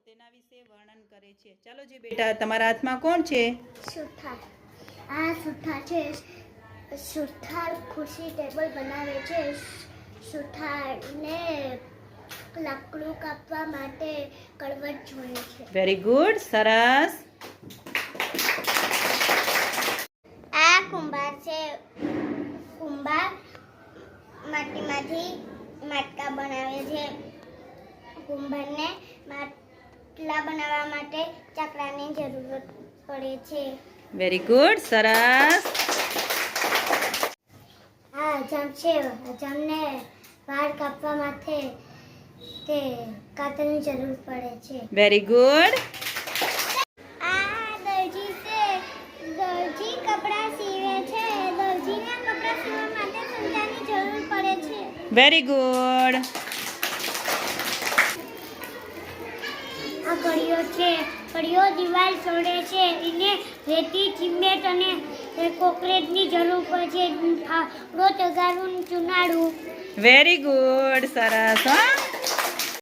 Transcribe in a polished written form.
તેના વિશે વર્ણન કરે છે। ચાલો જી બેટા, તમારા હાથમાં કોણ છે? સુથાર। આ સુથાર છે। સુથાર ખુરશી ટેબલ બનાવે છે। સુથારને લાકડું કાપવા માટે કડવટ જોઈએ છે। વેરી ગુડ, સરસ। આ કુંભાર છે। કુંભાર માટીમાંથી માટકા બનાવે છે। કુંભારને માટલા બનાવવા માટે ચકલાની જરૂરત પડે છે। વેરી ગુડ, સરસ। આ હજામ છે। હજામને વાળ કાપવા માટે તે કાતરની જરૂર પડે છે। Very good. આ દરજી છે। દરજી કપડાં સીવે છે। દરજીના કપડાં સીવવા માટે સંચાની જરૂર પડે છે। Very good. આ કડીઓ છે। કડીઓ દિવાલ છોડે છે। એને રેતી, સિમેન્ટ અને કોંક્રીટની જરૂર પડે છે। ફાવડો ચગાડવું, ચૂનાડવું। વેરી ગુડ, સરસ।